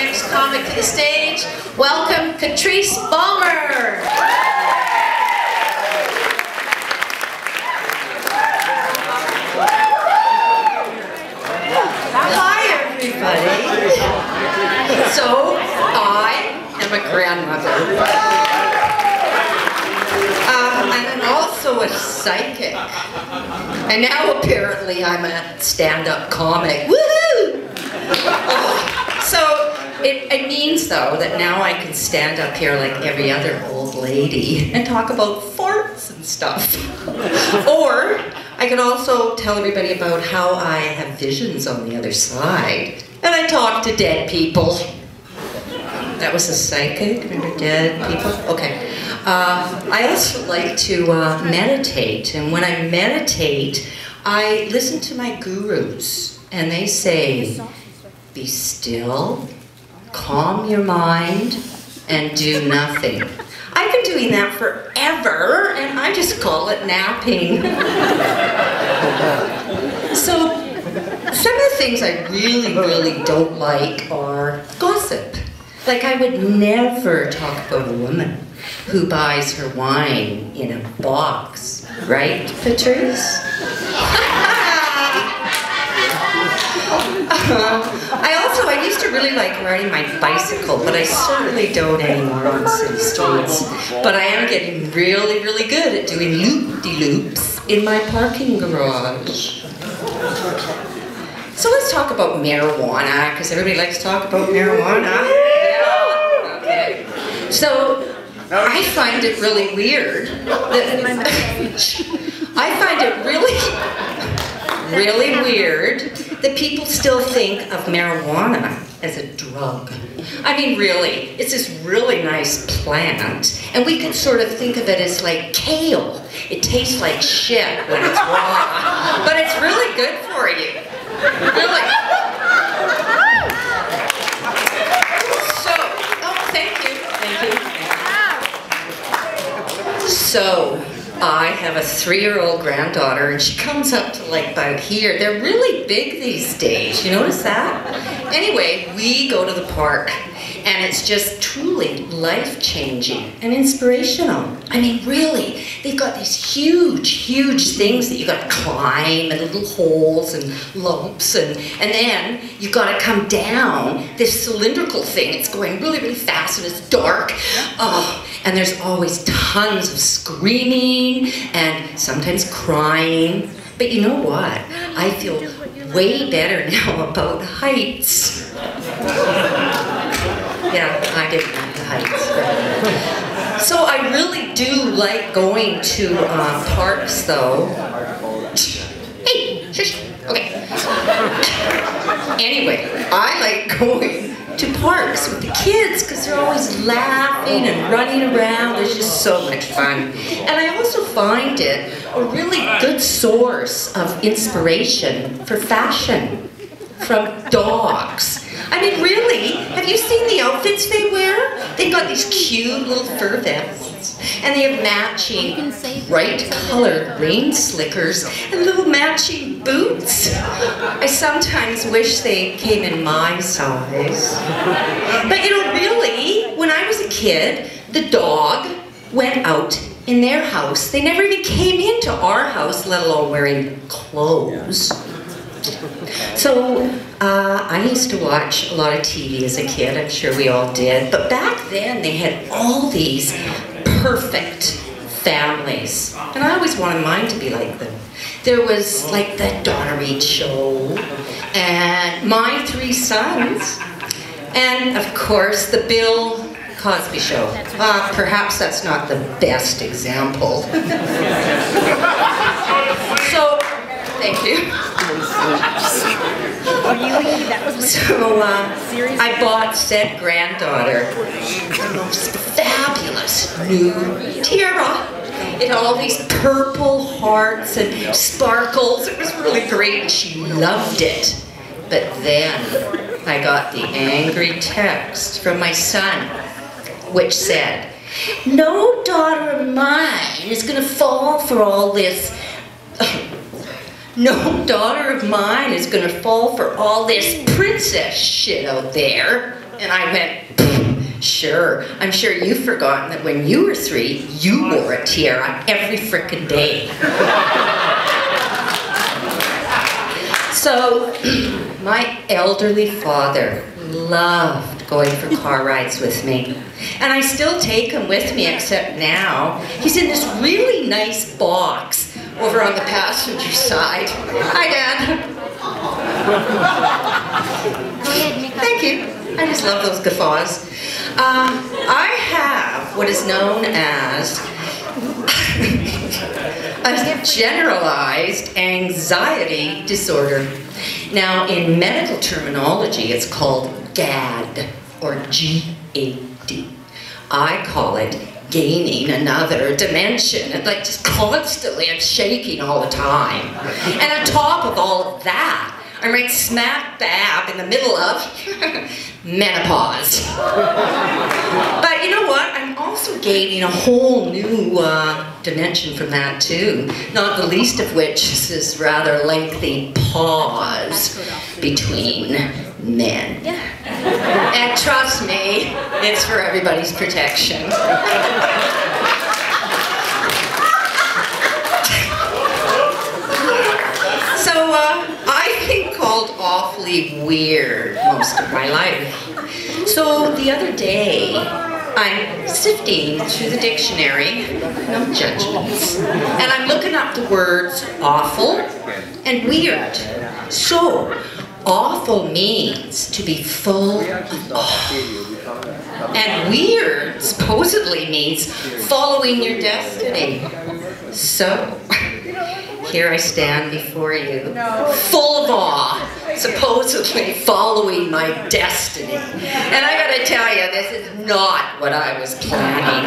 next comic to the stage. Welcome, Katrice Balmer. Hi, everybody. So, I am a grandmother. And I'm also a psychic. And now apparently I'm a stand-up comic. Woohoo! So it means though that now I can stand up here like every other old lady and talk about farts and stuff. Or I can also tell everybody about how I have visions on the other side. And I talk to dead people. That was a psychic? Remember dead people? Okay. I also like to meditate, and when I meditate, I listen to my gurus, and they say, be still, calm your mind, and do nothing. I've been doing that forever, and I just call it napping. So, some of the things I really don't like are gossip. Like, I would never talk about a woman who buys her wine in a box, right, Patrice? I used to really like riding my bicycle, but I certainly don't anymore on city streets. But I am getting really good at doing loop-de-loops in my parking garage. So let's talk about marijuana, because everybody likes to talk about marijuana. Yeah. Okay. So, I find it really weird I find it really weird that people still think of marijuana as a drug. I mean, really, it's this really nice plant, and we could sort of think of it as like kale. It tastes like shit when it's raw, but it's really good for you. Really. So, I have a 3-year-old granddaughter, and she comes up to like about here. They're really big these days, you notice that? Anyway, we go to the park, and it's just truly life-changing and inspirational. I mean, really, they've got these huge things that you gotta climb, and little holes and lumps, and then you've gotta come down this cylindrical thing. It's going really fast, and it's dark. Oh, and there's always tons of screaming and sometimes crying. But you know what? I feel way better now about heights. Yeah, I didn't like the heights. So I really do like going to parks, though. Hey, shush. Okay. Anyway, I like going to parks with the kids because they're always laughing and running around. There's just so much fun. And I also find it a really good source of inspiration for fashion from dogs. I mean, really, have you seen the outfits they wear? They've got these cute little fur vests, and they have matching bright-colored rain slickers and little matching boots. I sometimes wish they came in my size. But you know, really, when I was a kid, the dog went out in their house. They never even came into our house, let alone wearing clothes. So, I used to watch a lot of TV as a kid, I'm sure we all did, but back then they had all these perfect families, and I always wanted mine to be like them. There was like the Donnery Show, and My 3 Sons, and of course the Bill Cosby Show. Perhaps that's not the best example. So, thank you. So, I bought said granddaughter the most fabulous new tiara. It had all these purple hearts and sparkles. It was really great, and she loved it. But then I got the angry text from my son, which said, "No daughter of mine is going to fall for all this no daughter of mine is gonna fall for all this princess shit out there. And I went, sure, I'm sure you've forgotten that when you were 3, you wore a tiara every frickin' day. So, my elderly father loved going for car rides with me. And I still take him with me, except now he's in this really nice box over on the passenger side. Hi, Dad. Go ahead, Nick. Thank you. I just love those guffaws. I have what is known as a generalized anxiety disorder. Now, in medical terminology, it's called GAD, or G-A-D. I call it gaining another dimension, and like just constantly I'm shaking all the time. And on top of all of that, I'm right smack dab in the middle of menopause. But you know what? I'm also gaining a whole new dimension from that too. Not the least of which is this rather lengthy pause between men. And trust me, it's for everybody's protection. So I've been called awfully weird most of my life. So the other day, I'm sifting through the dictionary, no judgments, and I'm looking up the words awful and weird. So, awful means to be full of awe. And weird supposedly means following your destiny. So, here I stand before you, full of awe, supposedly following my destiny. And I gotta tell you, this is not what I was planning.